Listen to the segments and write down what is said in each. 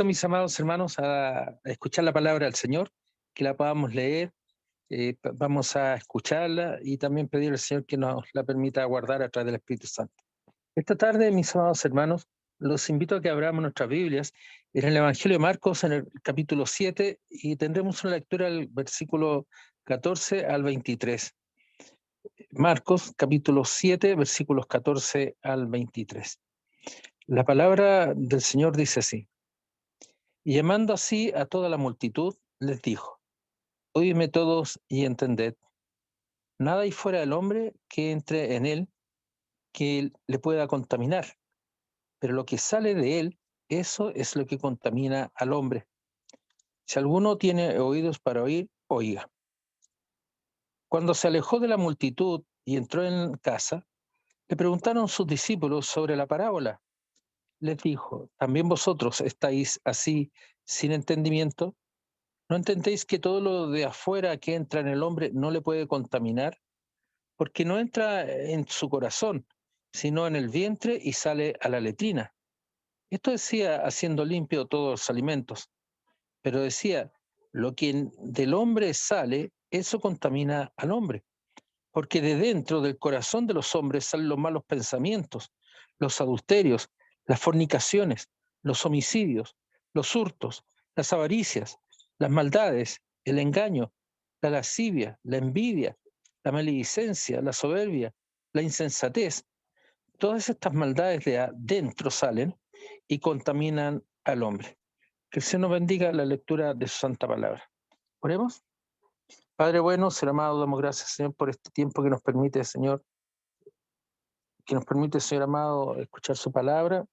Mis amados hermanos, a escuchar la palabra del Señor, que la podamos leer, vamos a escucharla y también pedir al Señor que nos la permita guardar a través del Espíritu Santo. Esta tarde, mis amados hermanos, los invito a que abramos nuestras Biblias en el Evangelio de Marcos, en el capítulo 7, y tendremos una lectura del versículo 14 al 23. Marcos, capítulo 7, versículos 14 al 23. La palabra del Señor dice así: y llamando así a toda la multitud, les dijo: oídme todos y entended. Nada hay fuera del hombre que entre en él que le pueda contaminar, pero lo que sale de él, eso es lo que contamina al hombre. Si alguno tiene oídos para oír, oiga. Cuando se alejó de la multitud y entró en casa, le preguntaron sus discípulos sobre la parábola. Les dijo: ¿también vosotros estáis así sin entendimiento? ¿No entendéis que todo lo de afuera que entra en el hombre no le puede contaminar? Porque no entra en su corazón, sino en el vientre y sale a la letrina. Esto decía haciendo limpio todos los alimentos, pero decía: lo que del hombre sale, eso contamina al hombre. Porque de dentro del corazón de los hombres salen los malos pensamientos, los adulterios, las fornicaciones, los homicidios, los hurtos, las avaricias, las maldades, el engaño, la lascivia, la envidia, la maledicencia, la soberbia, la insensatez. Todas estas maldades de adentro salen y contaminan al hombre. Que el Señor nos bendiga la lectura de su santa palabra. Oremos. Padre bueno, Señor amado, damos gracias, Señor, por este tiempo que nos permite, Señor, Señor amado, escuchar su palabra,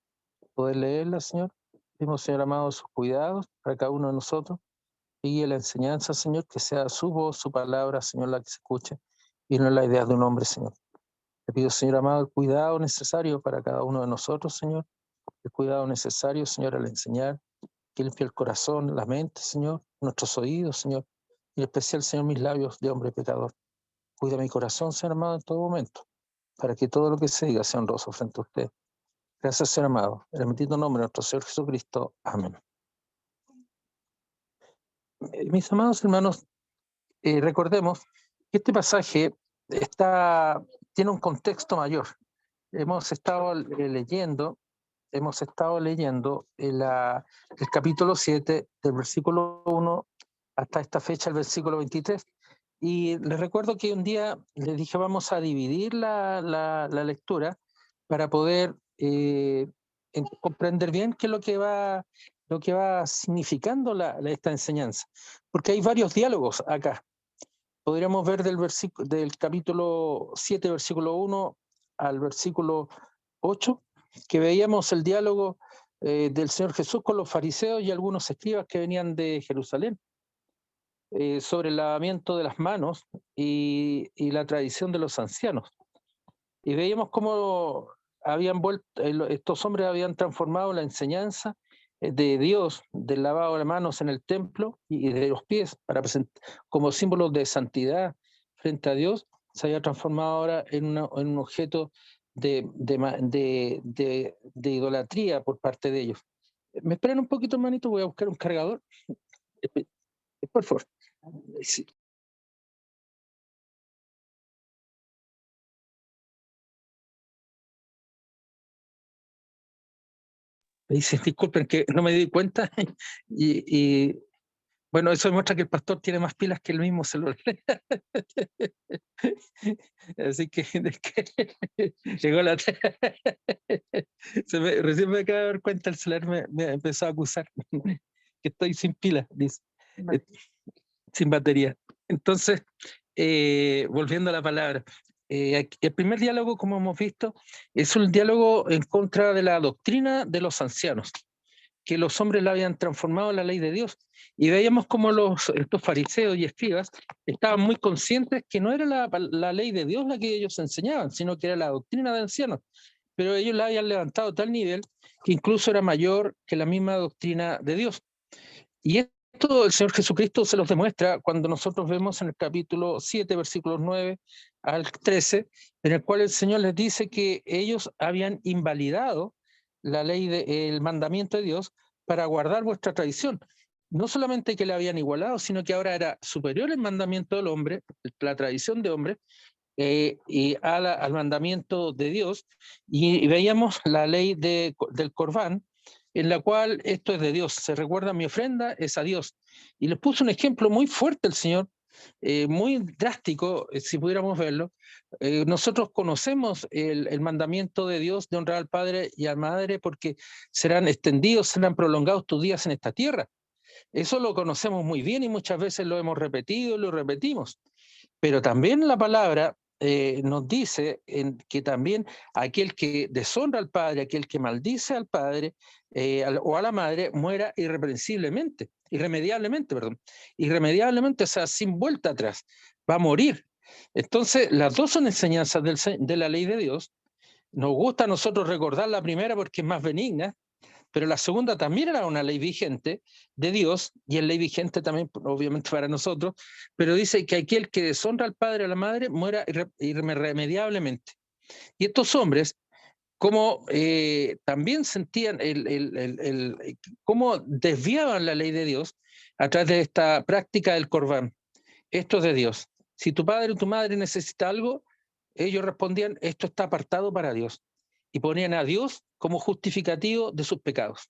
poder leerla, Señor. Pedimos, Señor amado, sus cuidados para cada uno de nosotros. Y la enseñanza, Señor, que sea su voz, su palabra, Señor, la que se escuche, y no la idea de un hombre, Señor. Te pido, Señor amado, el cuidado necesario para cada uno de nosotros, Señor. El cuidado necesario, Señor, al enseñar, que limpie el corazón, la mente, Señor, nuestros oídos, Señor, y en especial, Señor, mis labios de hombre pecador. Cuida mi corazón, Señor amado, en todo momento, para que todo lo que se diga sea honroso frente a usted. Gracias, Señor amado. En el bendito nombre de nuestro Señor Jesucristo. Amén. Mis amados hermanos, recordemos que este pasaje tiene un contexto mayor. Hemos estado leyendo el capítulo 7, del versículo 1 hasta esta fecha, el versículo 23. Y les recuerdo que un día les dije: vamos a dividir la lectura para poder comprender bien qué es lo que va significando esta enseñanza. Porque hay varios diálogos acá. Podríamos ver del capítulo 7, versículo 1 al versículo 8, que veíamos el diálogo del Señor Jesús con los fariseos y algunos escribas que venían de Jerusalén, sobre el lavamiento de las manos y la tradición de los ancianos. Y veíamos cómo estos hombres habían transformado la enseñanza de Dios, del lavado de manos en el templo y de los pies, como símbolos de santidad frente a Dios. Se había transformado ahora en un objeto de idolatría por parte de ellos. ¿Me esperan un poquito, hermanito? Voy a buscar un cargador. Por favor. Sí. Me dicen: disculpen que no me di cuenta. y bueno, eso demuestra que el pastor tiene más pilas que el mismo celular. Así que, llegó recién me acabo de dar cuenta, el celular me empezó a acusar que estoy sin pila, dice, sin batería. Entonces, volviendo a la palabra, el primer diálogo, como hemos visto, es un diálogo en contra de la doctrina de los ancianos, que los hombres la habían transformado en la ley de Dios. Y veíamos como estos fariseos y escribas estaban muy conscientes que no era la ley de Dios la que ellos enseñaban, sino que era la doctrina de ancianos. Pero ellos la habían levantado a tal nivel que incluso era mayor que la misma doctrina de Dios. Y esto el Señor Jesucristo se los demuestra cuando nosotros vemos en el capítulo 7, versículos 9 al 13, en el cual el Señor les dice que ellos habían invalidado el mandamiento de Dios para guardar vuestra tradición. No solamente que le habían igualado, sino que ahora era superior el mandamiento del hombre, la tradición de hombre, y al mandamiento de Dios, y veíamos la ley del Corbán, en la cual esto es de Dios, se recuerda mi ofrenda, es a Dios. Y les puso un ejemplo muy fuerte el Señor, muy drástico, si pudiéramos verlo. Nosotros conocemos el mandamiento de Dios de honrar al Padre y a la Madre porque serán extendidos, serán prolongados tus días en esta tierra. Eso lo conocemos muy bien y muchas veces lo hemos repetido y lo repetimos. Pero también la palabra nos dice que también aquel que deshonra al Padre, aquel que maldice al Padre o a la Madre, muera irremediablemente, perdón. Irremediablemente, o sea, sin vuelta atrás, va a morir. Entonces, las dos son enseñanzas de la ley de Dios. Nos gusta a nosotros recordar la primera porque es más benigna, pero la segunda también era una ley vigente de Dios, y es ley vigente también, obviamente, para nosotros, pero dice que aquel que deshonra al padre o a la madre muera irremediablemente. Y estos hombres, como también sentían cómo desviaban la ley de Dios a través de esta práctica del Corbán. Esto es de Dios. Si tu padre o tu madre necesita algo, ellos respondían, esto está apartado para Dios. Y ponían a Dios como justificativo de sus pecados.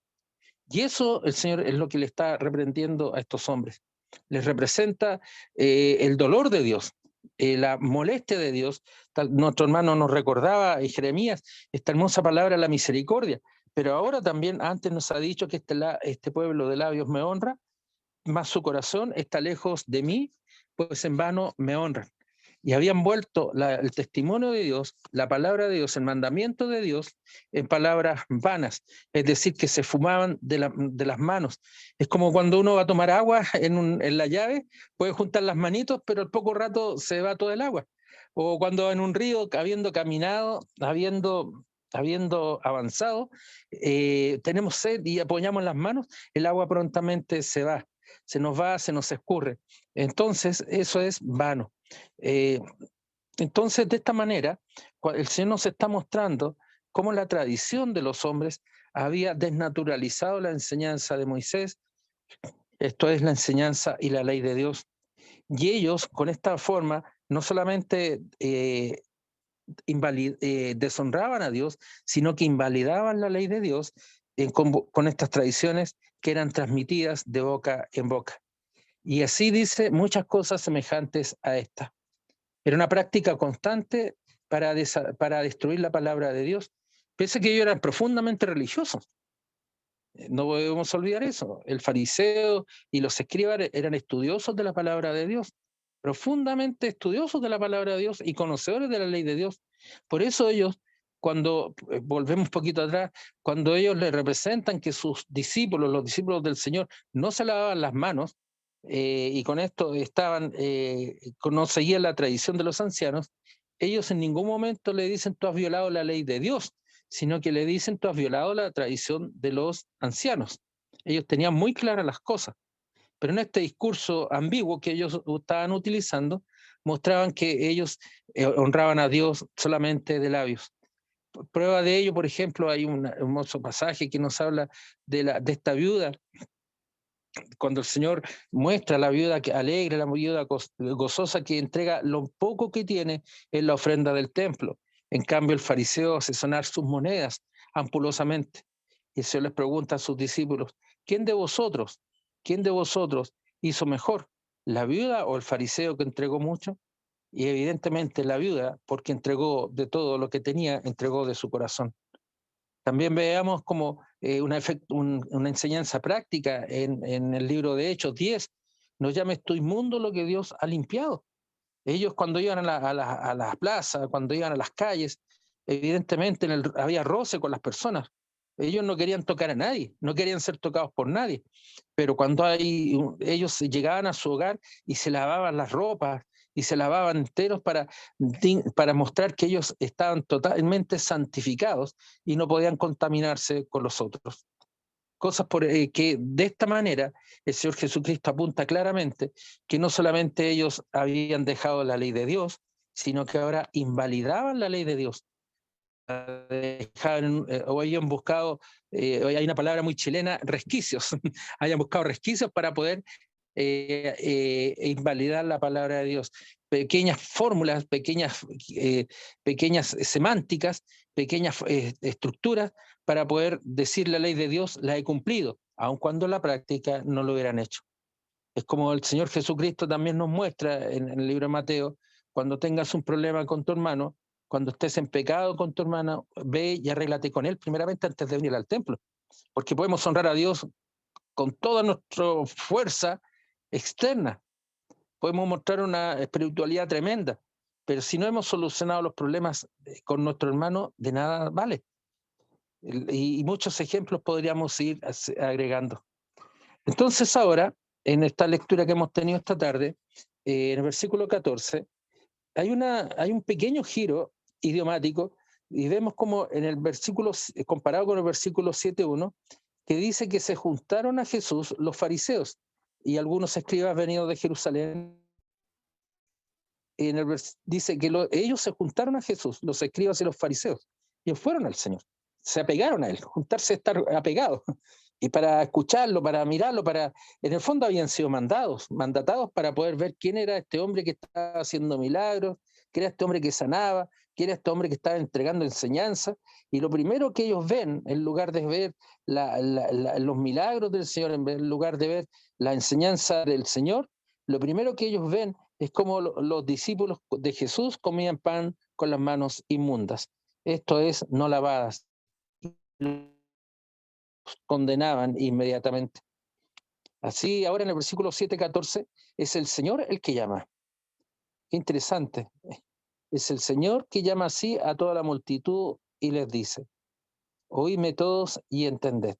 Y eso el Señor es lo que le está reprendiendo a estos hombres. Les representa el dolor de Dios, la molestia de Dios. Nuestro hermano nos recordaba en Jeremías esta hermosa palabra, la misericordia. Pero ahora también, antes nos ha dicho que este pueblo de labios me honra, mas su corazón está lejos de mí, pues en vano me honran. Y habían vuelto el testimonio de Dios, la palabra de Dios, el mandamiento de Dios, en palabras vanas, es decir, que se fumaban de las manos. Es como cuando uno va a tomar agua en la llave, puede juntar las manitos, pero al poco rato se va todo el agua. O cuando en un río, habiendo caminado, habiendo avanzado, tenemos sed y apoyamos las manos, el agua prontamente se va, se nos escurre. Entonces, eso es vano. Entonces, de esta manera, el Señor nos está mostrando cómo la tradición de los hombres había desnaturalizado la enseñanza de Moisés, esto es la enseñanza y la ley de Dios. Y ellos, con esta forma, no solamente deshonraban a Dios, sino que invalidaban la ley de Dios con estas tradiciones que eran transmitidas de boca en boca. Y así dice muchas cosas semejantes a esta. Era una práctica constante para destruir la palabra de Dios. Pese a que ellos eran profundamente religiosos. No podemos olvidar eso. El fariseo y los escribas eran estudiosos de la palabra de Dios, profundamente estudiosos de la palabra de Dios y conocedores de la ley de Dios. Por eso ellos, cuando volvemos un poquito atrás, cuando ellos le representan que sus discípulos, los discípulos del Señor, no se lavaban las manos, y con esto no seguían la tradición de los ancianos, ellos en ningún momento le dicen tú has violado la ley de Dios, sino que le dicen tú has violado la tradición de los ancianos. Ellos tenían muy claras las cosas, pero en este discurso ambiguo que ellos estaban utilizando, mostraban que ellos honraban a Dios solamente de labios. Prueba de ello, por ejemplo, hay un hermoso pasaje que nos habla de esta viuda, cuando el Señor muestra a la viuda alegre, la viuda gozosa que entrega lo poco que tiene en la ofrenda del templo. En cambio, el fariseo hace sonar sus monedas ampulosamente. Y el Señor les pregunta a sus discípulos, quién de vosotros hizo mejor, la viuda o el fariseo que entregó mucho? Y evidentemente la viuda, porque entregó de todo lo que tenía, entregó de su corazón. También veamos como una enseñanza práctica en el libro de Hechos 10, no llames tú inmundo lo que Dios ha limpiado. Ellos cuando iban a las plazas, cuando iban a las calles, evidentemente había roce con las personas. Ellos no querían tocar a nadie, no querían ser tocados por nadie. Pero cuando ellos llegaban a su hogar y se lavaban las ropas y se lavaban enteros para mostrar que ellos estaban totalmente santificados y no podían contaminarse con los otros. Cosas que de esta manera el Señor Jesucristo apunta claramente que no solamente ellos habían dejado la ley de Dios, sino que ahora invalidaban la ley de Dios. dejaron, o hayan buscado, hay una palabra muy chilena, resquicios, hayan buscado resquicios para poder invalidar la palabra de Dios. Pequeñas fórmulas, pequeñas semánticas, pequeñas estructuras para poder decir la ley de Dios la he cumplido, aun cuando en la práctica no lo hubieran hecho. Es como el Señor Jesucristo también nos muestra en el libro de Mateo: cuando tengas un problema con tu hermano, cuando estés en pecado con tu hermano, ve y arréglate con él primeramente antes de venir al templo, porque podemos honrar a Dios con toda nuestra fuerza externa, podemos mostrar una espiritualidad tremenda, pero si no hemos solucionado los problemas con nuestro hermano, de nada vale. Y muchos ejemplos podríamos ir agregando. Entonces ahora, en esta lectura que hemos tenido esta tarde, en el versículo 14, hay un pequeño giro idiomático, y vemos como en el versículo, comparado con el versículo 7.1, que dice que se juntaron a Jesús los fariseos y algunos escribas venidos de Jerusalén. Dice que ellos se juntaron a Jesús, los escribas y los fariseos, y fueron al Señor, se apegaron a él. Juntarse, estar apegados, y para escucharlo, para mirarlo, en el fondo habían sido mandatados para poder ver quién era este hombre que estaba haciendo milagros, quién era este hombre que sanaba, quién era este hombre que estaba entregando enseñanza. Y lo primero que ellos ven, en lugar de ver los milagros del Señor, en lugar de ver la enseñanza del Señor, lo primero que ellos ven es como los discípulos de Jesús comían pan con las manos inmundas, esto es, no lavadas. Los condenaban inmediatamente. Así, ahora en el versículo 7:14, es el Señor el que llama. Qué interesante. Es el Señor que llama así a toda la multitud y les dice: oídme todos y entended.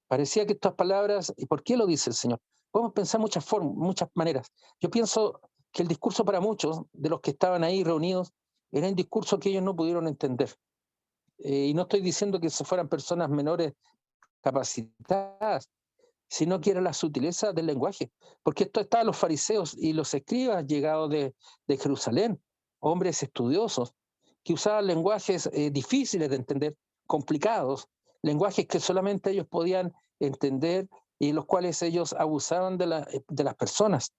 Parecía que estas palabras, ¿y por qué lo dice el Señor? Podemos pensar muchas formas, muchas maneras. Yo pienso que el discurso para muchos de los que estaban ahí reunidos era un discurso que ellos no pudieron entender. Y no estoy diciendo que se fueran personas menores capacitadas, sino que era la sutileza del lenguaje. Porque esto estaban los fariseos y los escribas llegados de Jerusalén, hombres estudiosos, que usaban lenguajes difíciles de entender, complicados, lenguajes que solamente ellos podían entender, y los cuales ellos abusaban de las personas.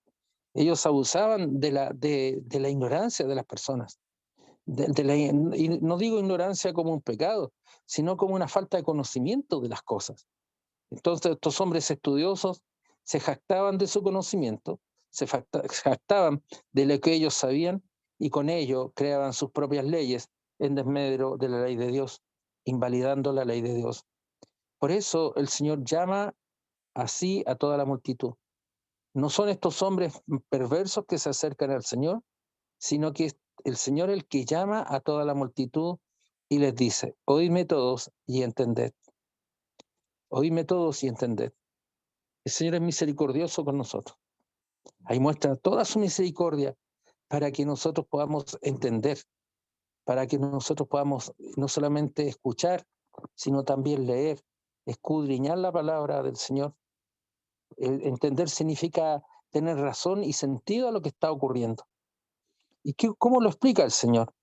Ellos abusaban de la ignorancia de las personas. Y no digo ignorancia como un pecado, sino como una falta de conocimiento de las cosas. Entonces estos hombres estudiosos se jactaban de su conocimiento, se jactaban de lo que ellos sabían, y con ello creaban sus propias leyes en desmedro de la ley de Dios, invalidando la ley de Dios. Por eso el Señor llama así a toda la multitud. No son estos hombres perversos que se acercan al Señor, sino que es el Señor el que llama a toda la multitud y les dice: oídme todos y entended. Oídme todos y entended. El Señor es misericordioso con nosotros. Ahí muestra toda su misericordia para que nosotros podamos entender, para que nosotros podamos no solamente escuchar, sino también leer, escudriñar la palabra del Señor. Entender significa tener razón y sentido a lo que está ocurriendo. ¿Y cómo lo explica el Señor?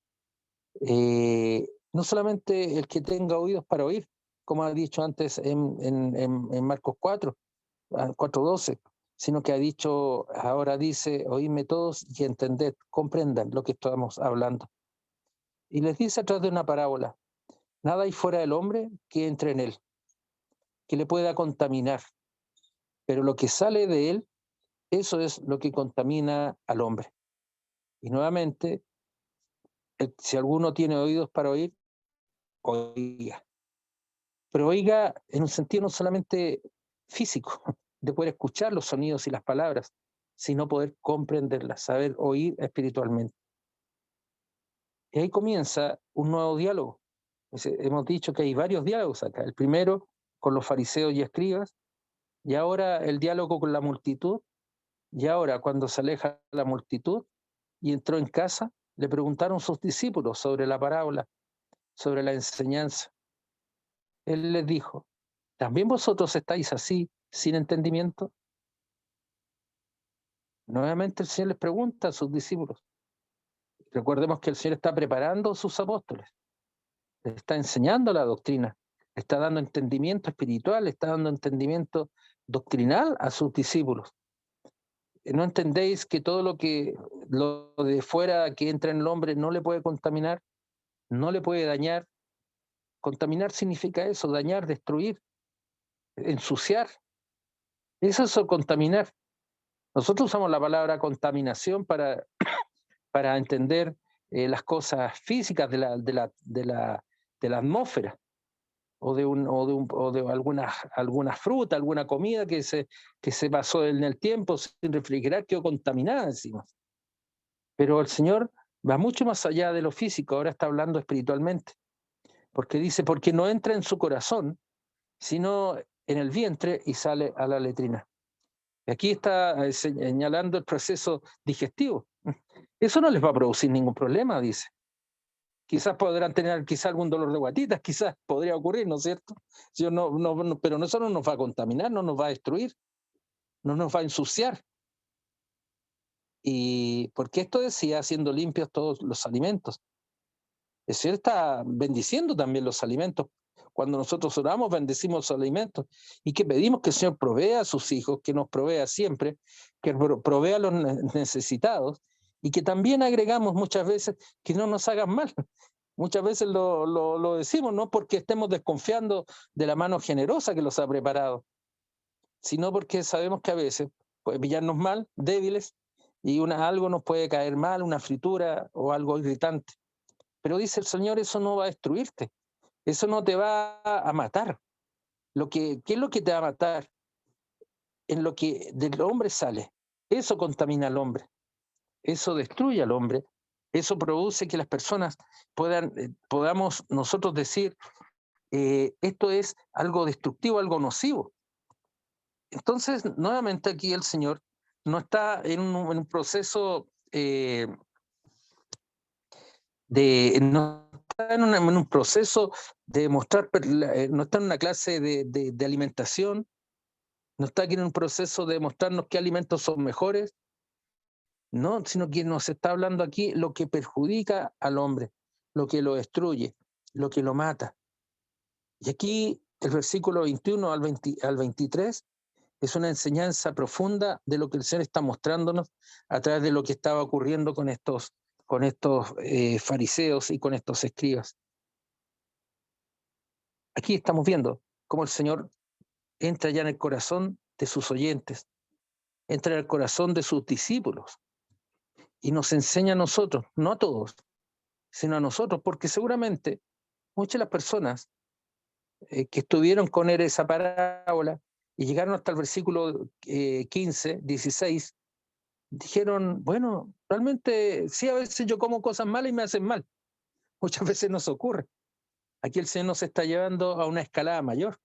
No solamente el que tenga oídos para oír, como ha dicho antes en Marcos 4:12, sino que ha dicho, ahora dice: oídme todos y entended, comprendan lo que estamos hablando. Y les dice a través de una parábola: nada hay fuera del hombre que entre en él, que le pueda contaminar, pero lo que sale de él, eso es lo que contamina al hombre. Y nuevamente, si alguno tiene oídos para oír, oiga. Pero oiga en un sentido no solamente físico, de poder escuchar los sonidos y las palabras, sino poder comprenderlas, saber oír espiritualmente. Y ahí comienza un nuevo diálogo. Hemos dicho que hay varios diálogos acá. El primero con los fariseos y escribas, y ahora el diálogo con la multitud. Y ahora, cuando se aleja la multitud y entró en casa, le preguntaron sus discípulos sobre la parábola, sobre la enseñanza. Él les dijo: ¿también vosotros estáis así, sin entendimiento? Nuevamente el Señor les pregunta a sus discípulos. Recordemos que el Señor está preparando a sus apóstoles. le está enseñando la doctrina, le está dando entendimiento espiritual, le está dando entendimiento doctrinal a sus discípulos. ¿No entendéis que todo lo de fuera que entra en el hombre no le puede contaminar, no le puede dañar? Contaminar significa eso, dañar, destruir, ensuciar. Eso es contaminar. Nosotros usamos la palabra contaminación para entender las cosas físicas de la atmósfera, o de alguna fruta, alguna comida que se pasó en el tiempo sin refrigerar, quedó contaminada encima. Pero el Señor va mucho más allá de lo físico, ahora está hablando espiritualmente, porque dice, porque no entra en su corazón, sino en el vientre y sale a la letrina. Y aquí está señalando el proceso digestivo. Eso no les va a producir ningún problema, dice. Quizás podrán tener algún dolor de guatitas, quizás podría ocurrir, ¿no es cierto? Pero eso no nos va a contaminar, no nos va a destruir, no nos va a ensuciar. Y porque esto decía, siendo limpios todos los alimentos. El Señor está bendiciendo también los alimentos. Cuando nosotros oramos, bendecimos los alimentos. Y que pedimos que el Señor provea a sus hijos, que nos provea siempre, que provea a los necesitados, y que también agregamos muchas veces que no nos hagan mal. Muchas veces lo decimos, no porque estemos desconfiando de la mano generosa que los ha preparado, sino porque sabemos que a veces puede pillarnos mal, débiles, y algo nos puede caer mal, una fritura o algo irritante. Pero dice el Señor, eso no va a destruirte, eso no te va a matar. ¿Qué es lo que te va a matar? En lo que del hombre sale. Eso contamina al hombre, eso destruye al hombre, eso produce que las personas podamos nosotros decir, esto es algo destructivo, algo nocivo. Entonces, nuevamente aquí el Señor no está en un proceso no está en un proceso de mostrar, no está en una clase de alimentación, no está aquí en un proceso de mostrarnos qué alimentos son mejores, no, sino que nos está hablando aquí lo que perjudica al hombre, lo que lo destruye, lo que lo mata. Y aquí el versículo 21 al 23 es una enseñanza profunda de lo que el Señor está mostrándonos a través de lo que estaba ocurriendo con estos fariseos y con estos escribas. Aquí estamos viendo cómo el Señor entra ya en el corazón de sus oyentes, entra en el corazón de sus discípulos y nos enseña a nosotros, no a todos, sino a nosotros, porque seguramente muchas de las personas que estuvieron con él esa parábola y llegaron hasta el versículo 15, 16, dijeron, bueno, realmente sí, a veces yo como cosas malas y me hacen mal. Muchas veces nos ocurre. Aquí el Señor nos está llevando a una escalada mayor.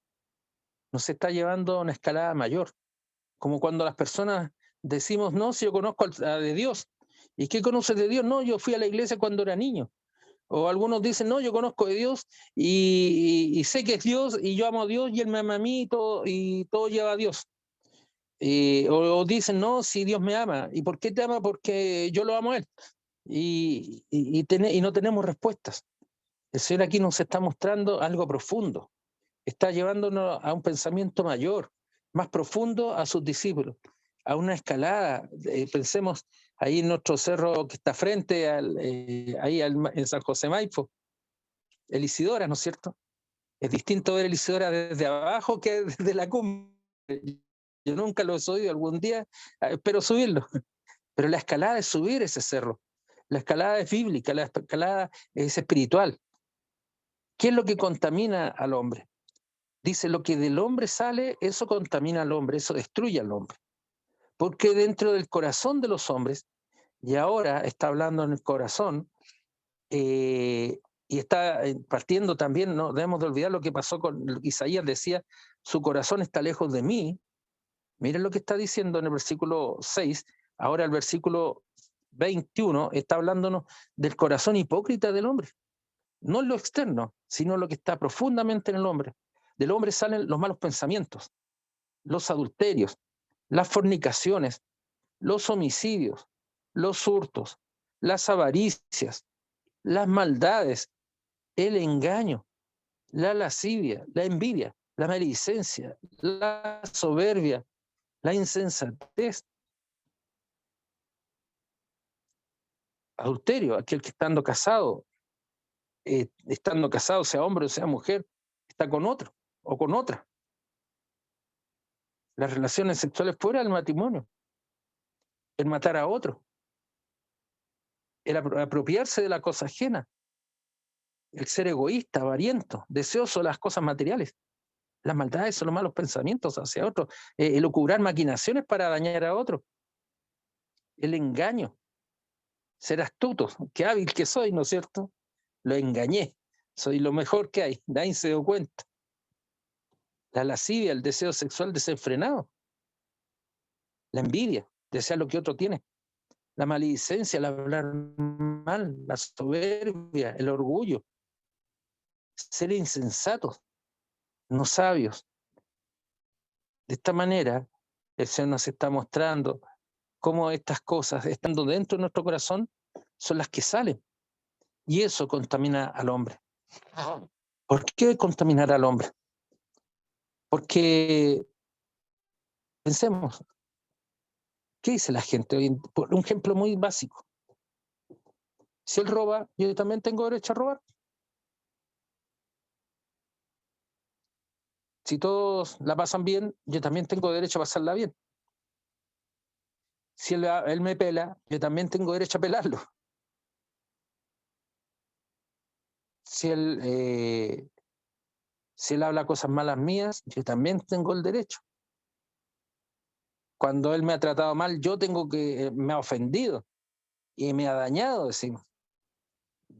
Nos está llevando a una escalada mayor. Como cuando las personas decimos, no, si yo conozco de Dios. ¿Y qué conoces de Dios? No, yo fui a la iglesia cuando era niño. O algunos dicen, no, yo conozco de Dios y sé que es Dios y yo amo a Dios y Él me ama a mí y todo lleva a Dios. O dicen, no, si Dios me ama. ¿Y por qué te ama? Porque yo lo amo a Él. Y no tenemos respuestas. El Señor aquí nos está mostrando algo profundo. Está llevándonos a un pensamiento mayor, más profundo a sus discípulos, a una escalada. Pensemos ahí en nuestro cerro que está frente en San José Maipo, el Isidora, ¿no es cierto? Es distinto ver el Isidora desde abajo que desde la cumbre. Yo nunca lo he subido, algún día espero subirlo. Pero la escalada es subir ese cerro. La escalada es bíblica, la escalada es espiritual. ¿Qué es lo que contamina al hombre? Dice, lo que del hombre sale, eso contamina al hombre, eso destruye al hombre. Porque dentro del corazón de los hombres, y ahora está hablando en el corazón, y está partiendo también, no debemos de olvidar lo que pasó con Isaías, decía, su corazón está lejos de mí. Miren lo que está diciendo en el versículo 6, ahora el versículo 21 está hablándonos del corazón hipócrita del hombre. No lo externo, sino lo que está profundamente en el hombre. Del hombre salen los malos pensamientos, los adulterios, las fornicaciones, los homicidios, los hurtos, las avaricias, las maldades, el engaño, la lascivia, la envidia, la maledicencia, la soberbia, la insensatez, adulterio, aquel que estando casado, sea hombre o sea mujer, está con otro o con otra. Las relaciones sexuales fuera del matrimonio, el matar a otro, el apropiarse de la cosa ajena, el ser egoísta, avariento, deseoso de las cosas materiales. Las maldades son los malos pensamientos hacia otro, el ocurrir maquinaciones para dañar a otro, el engaño, ser astuto, qué hábil que soy, ¿no es cierto? Lo engañé, soy lo mejor que hay, nadie se dio cuenta. La lascivia, el deseo sexual desenfrenado, la envidia, desear lo que otro tiene, la maledicencia, el hablar mal, la soberbia, el orgullo, ser insensatos, no sabios. De esta manera, el Señor nos está mostrando cómo estas cosas, estando dentro de nuestro corazón, son las que salen. Y eso contamina al hombre. ¿Por qué contaminar al hombre? Porque, pensemos, ¿qué dice la gente hoy? Por un ejemplo muy básico. Si él roba, yo también tengo derecho a robar. Si todos la pasan bien, yo también tengo derecho a pasarla bien. Si él me pela, yo también tengo derecho a pelarlo. Si él habla cosas malas mías, yo también tengo el derecho. Cuando él me ha tratado mal, me ha ofendido y me ha dañado, decimos.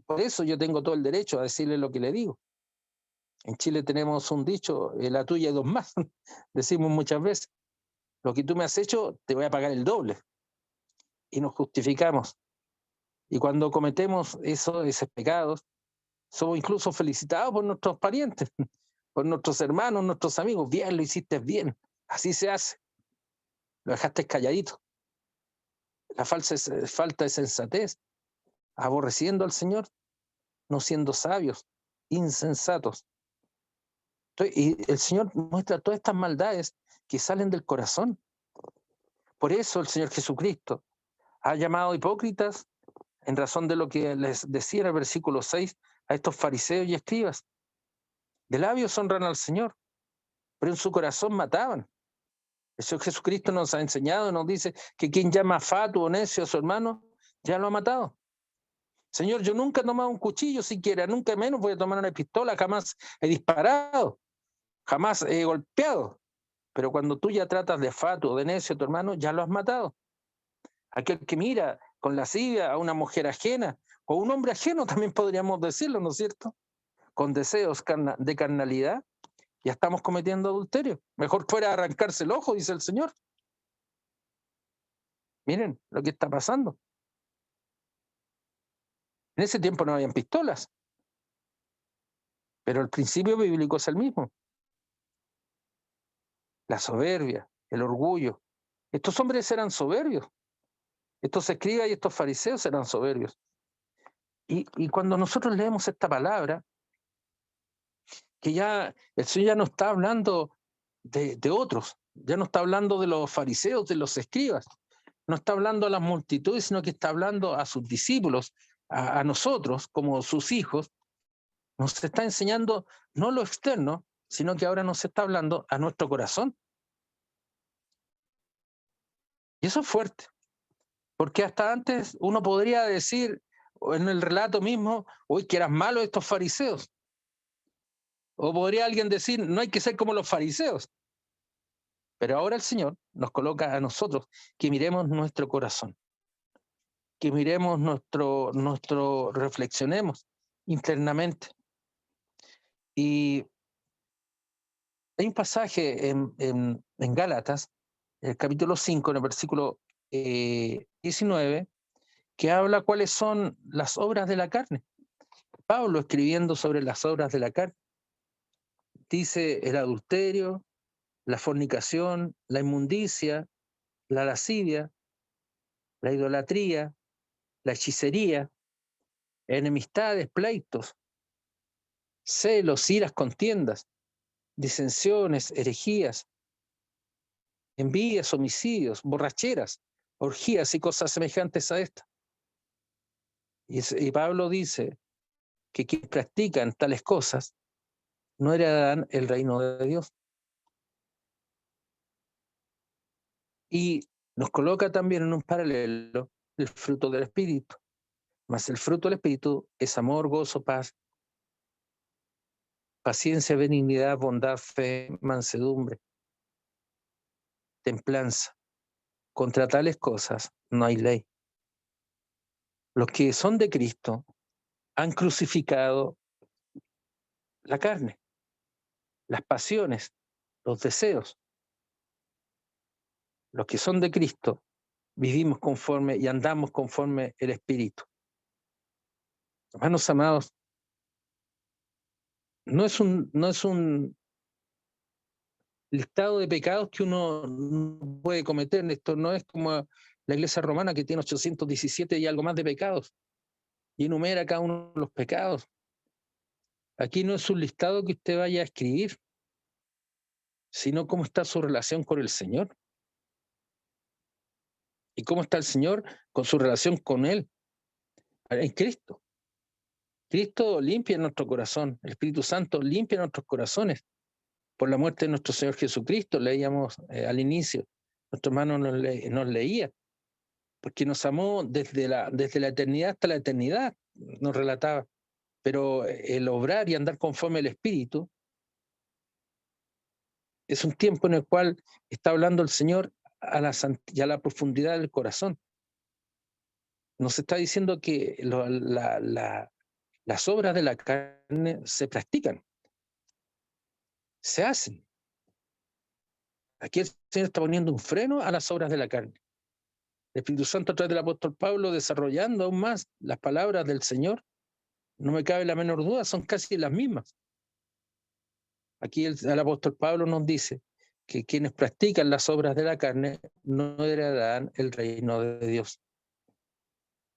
Por eso yo tengo todo el derecho a decirle lo que le digo. En Chile tenemos un dicho, la tuya y dos más, decimos muchas veces. Lo que tú me has hecho, te voy a pagar el doble. Y nos justificamos. Y cuando cometemos esos pecados, somos incluso felicitados por nuestros parientes, por nuestros hermanos, nuestros amigos. Bien, lo hiciste bien. Así se hace. Lo dejaste calladito. La falta de sensatez, aborreciendo al Señor, no siendo sabios, insensatos. Y el Señor muestra todas estas maldades que salen del corazón. Por eso el Señor Jesucristo ha llamado hipócritas en razón de lo que les decía en el versículo 6 a estos fariseos y escribas. De labios honran al Señor, pero en su corazón mataban. El Señor Jesucristo nos ha enseñado, nos dice que quien llama fatuo o necio a su hermano, ya lo ha matado. Señor, yo nunca he tomado un cuchillo siquiera, nunca menos voy a tomar una pistola, jamás he disparado, jamás he golpeado. Pero cuando tú ya tratas de fatuo o de necio a tu hermano, ya lo has matado. Aquel que mira con lascivia a una mujer ajena, o un hombre ajeno también podríamos decirlo, ¿no es cierto? Con deseos de carnalidad, ya estamos cometiendo adulterio. Mejor fuera arrancarse el ojo, dice el Señor. Miren lo que está pasando. En ese tiempo no habían pistolas, pero el principio bíblico es el mismo. La soberbia, el orgullo. Estos hombres eran soberbios. Estos escribas y estos fariseos eran soberbios. Y cuando nosotros leemos esta palabra, que ya el Señor ya no está hablando de otros, ya no está hablando de los fariseos, de los escribas, no está hablando a las multitudes, sino que está hablando a sus discípulos, a nosotros como sus hijos. Nos está enseñando no lo externo, sino que ahora nos está hablando a nuestro corazón. Y eso es fuerte, porque hasta antes uno podría decir en el relato mismo, uy, que eran malos estos fariseos. O podría alguien decir, no hay que ser como los fariseos. Pero ahora el Señor nos coloca a nosotros que miremos nuestro corazón, que miremos reflexionemos internamente. Y hay un pasaje en Gálatas, el capítulo 5, en el versículo 19, que habla cuáles son las obras de la carne. Pablo escribiendo sobre las obras de la carne, dice el adulterio, la fornicación, la inmundicia, la lascivia, la idolatría, la hechicería, enemistades, pleitos, celos, iras, contiendas, disensiones, herejías, envidias, homicidios, borracheras, orgías y cosas semejantes a estas. Y Pablo dice que quienes practican tales cosas no heredarán el reino de Dios. Y nos coloca también en un paralelo el fruto del Espíritu. Mas el fruto del Espíritu es amor, gozo, paz, paciencia, benignidad, bondad, fe, mansedumbre, templanza. Contra tales cosas no hay ley. Los que son de Cristo han crucificado la carne, las pasiones, los deseos. Los que son de Cristo vivimos conforme y andamos conforme el Espíritu. Hermanos amados, no es un listado de pecados que uno no puede cometer. Esto no es como la Iglesia romana, que tiene 817 y algo más de pecados y enumera cada uno de los pecados. Aquí no es un listado que usted vaya a escribir, sino cómo está su relación con el Señor. ¿Y cómo está el Señor con su relación con Él? En Cristo. Cristo limpia nuestro corazón, el Espíritu Santo limpia nuestros corazones. Por la muerte de nuestro Señor Jesucristo, leíamos al inicio, nuestro hermano nos leía, porque nos amó desde la eternidad hasta la eternidad, nos relataba. Pero el obrar y andar conforme al Espíritu es un tiempo en el cual está hablando el Señor a la profundidad del corazón. Nos está diciendo que las obras de la carne se practican, se hacen. Aquí el Señor está poniendo un freno a las obras de la carne. El Espíritu Santo a través del apóstol Pablo desarrollando aún más las palabras del Señor, no me cabe la menor duda, son casi las mismas. Aquí el apóstol Pablo nos dice que quienes practican las obras de la carne no heredarán el reino de Dios.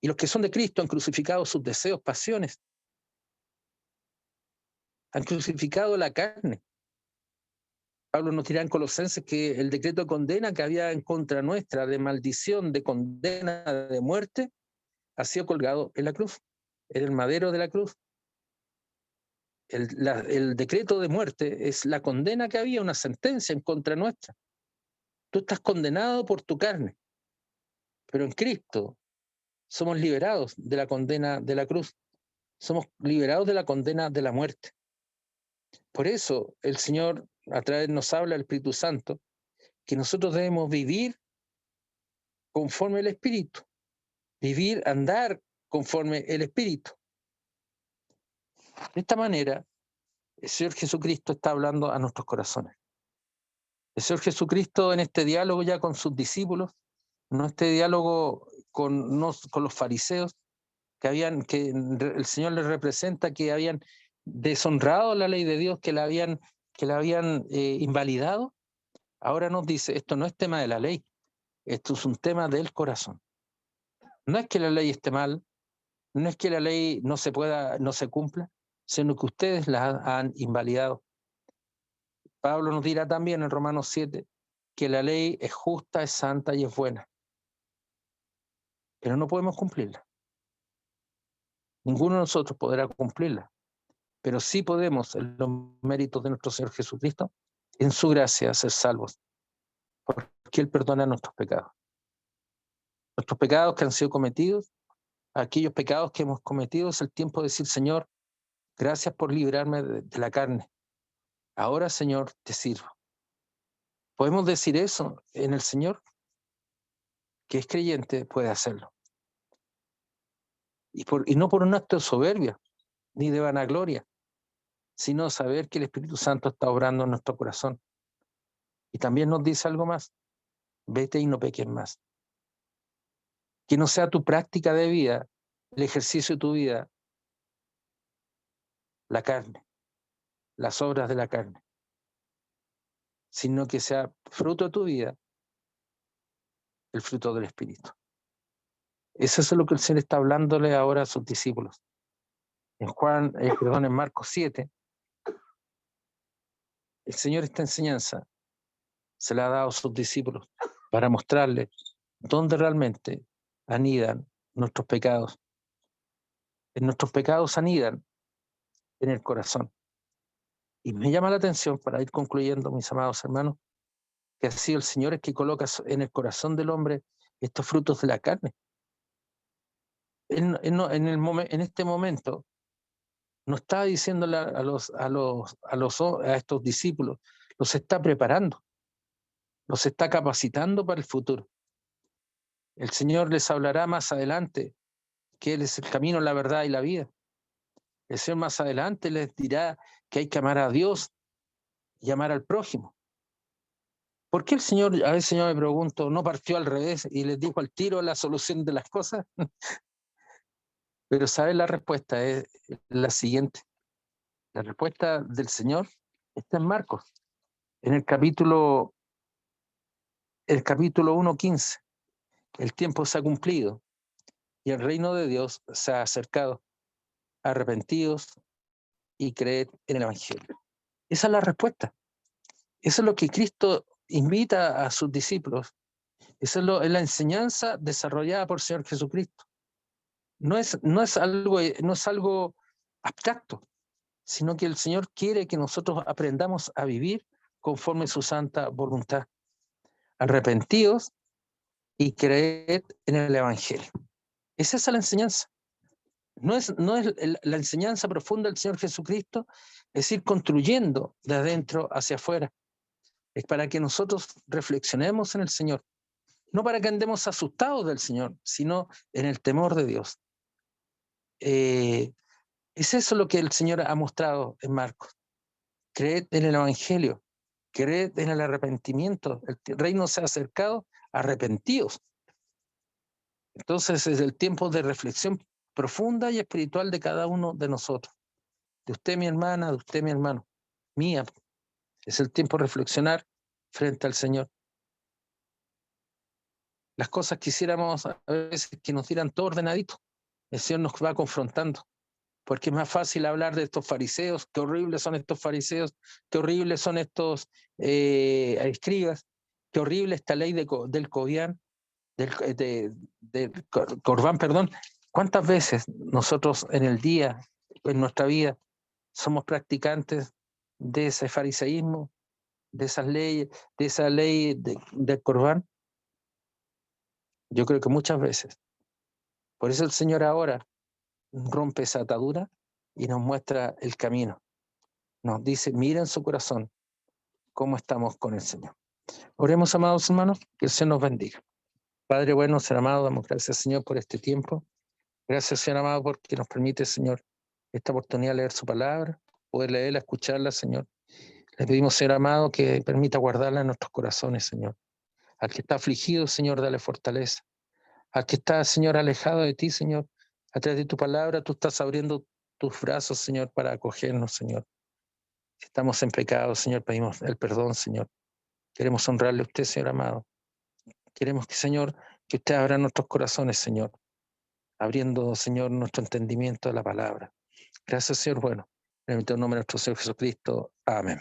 Y los que son de Cristo han crucificado sus deseos, pasiones, han crucificado la carne. Pablo nos dirá en Colosenses que el decreto de condena que había en contra nuestra, de maldición, de condena, de muerte, ha sido colgado en la cruz, en el madero de la cruz. El decreto de muerte es la condena que había, una sentencia en contra nuestra. Tú estás condenado por tu carne, pero en Cristo somos liberados de la condena de la cruz, somos liberados de la condena de la muerte. Por eso el Señor a través nos habla el Espíritu Santo que nosotros debemos vivir conforme el Espíritu, vivir, andar conforme el Espíritu. De esta manera, el Señor Jesucristo está hablando a nuestros corazones. El Señor Jesucristo en este diálogo ya con sus discípulos, no este diálogo con los fariseos, que el Señor les representa que habían deshonrado la ley de Dios, que la habían invalidado. Ahora nos dice, esto no es tema de la ley, esto es un tema del corazón. No es que la ley esté mal, no es que la ley no se cumpla, sino que ustedes la han invalidado. Pablo nos dirá también en Romanos 7 que la ley es justa, es santa y es buena, pero no podemos cumplirla. Ninguno de nosotros podrá cumplirla, pero sí podemos, en los méritos de nuestro Señor Jesucristo, en su gracia ser salvos, porque Él perdona nuestros pecados. Nuestros pecados que han sido cometidos, aquellos pecados que hemos cometido, es el tiempo de decir, Señor, gracias por librarme de la carne. Ahora, Señor, te sirvo. ¿Podemos decir eso en el Señor? Que es creyente puede hacerlo. Y no por un acto de soberbia, ni de vanagloria, sino saber que el Espíritu Santo está obrando en nuestro corazón. Y también nos dice algo más, vete y no peques más. Que no sea tu práctica de vida, el ejercicio de tu vida, la carne, las obras de la carne, sino que sea fruto de tu vida, el fruto del Espíritu. Eso es lo que el Señor está hablándole ahora a sus discípulos. en Marcos 7, el Señor esta enseñanza se la ha dado a sus discípulos para mostrarles dónde realmente anidan nuestros pecados. En nuestros pecados anidan en el corazón. Y me llama la atención, para ir concluyendo, mis amados hermanos, que ha sido el Señor el que coloca en el corazón del hombre estos frutos de la carne. En este momento no está diciéndole a estos discípulos, los está preparando, los está capacitando para el futuro. El Señor les hablará más adelante que Él es el camino, la verdad y la vida. El Señor más adelante les dirá que hay que amar a Dios y amar al prójimo. ¿Por qué el Señor, a veces yo me pregunto, no partió al revés y les dijo al tiro la solución de las cosas? Pero ¿sabes? La respuesta es la siguiente. La respuesta del Señor está en Marcos, en el capítulo 1:15. El tiempo se ha cumplido y el reino de Dios se ha acercado. Arrepentidos y creed en el Evangelio. Esa es la respuesta. Eso es lo que Cristo invita a sus discípulos. Esa es la enseñanza desarrollada por el Señor Jesucristo. No es algo abstracto, sino que el Señor quiere que nosotros aprendamos a vivir conforme su santa voluntad. Arrepentidos y creed en el Evangelio. Esa es la enseñanza. No es la enseñanza profunda del Señor Jesucristo, es ir construyendo de adentro hacia afuera. Es para que nosotros reflexionemos en el Señor. No para que andemos asustados del Señor, sino en el temor de Dios. Es eso lo que el Señor ha mostrado en Marcos. Creed en el Evangelio, creed en el arrepentimiento. El reino se ha acercado, arrepentidos. Entonces es el tiempo de reflexión profunda y espiritual de cada uno de nosotros. De usted, mi hermana, de usted, mi hermano. Mía. Es el tiempo de reflexionar frente al Señor. Las cosas quisiéramos a veces que nos dieran todo ordenadito. El Señor nos va confrontando. Porque es más fácil hablar de estos fariseos, qué horribles son estos fariseos, qué horribles son estos escribas, qué horrible esta ley del Corbán, del Corbán, perdón. ¿Cuántas veces nosotros en el día, en nuestra vida, somos practicantes de ese fariseísmo, de esas leyes, de esa ley del Corbán? Yo creo que muchas veces. Por eso el Señor ahora rompe esa atadura y nos muestra el camino. Nos dice, miren su corazón, cómo estamos con el Señor. Oremos, amados hermanos, que el Señor nos bendiga. Padre bueno, Señor amado, damos gracias, Señor, por este tiempo. Gracias, Señor amado, porque nos permite, Señor, esta oportunidad de leer su palabra, poder leerla, escucharla, Señor. Le pedimos, Señor amado, que permita guardarla en nuestros corazones, Señor. Al que está afligido, Señor, dale fortaleza. Al que está, Señor, alejado de ti, Señor, a través de tu palabra, tú estás abriendo tus brazos, Señor, para acogernos, Señor. Si estamos en pecado, Señor, pedimos el perdón, Señor. Queremos honrarle a usted, Señor amado. Queremos que, Señor, que usted abra nuestros corazones, Señor, abriendo, Señor, nuestro entendimiento de la palabra. Gracias, Señor. Bueno, en el nombre de nuestro Señor Jesucristo. Amén.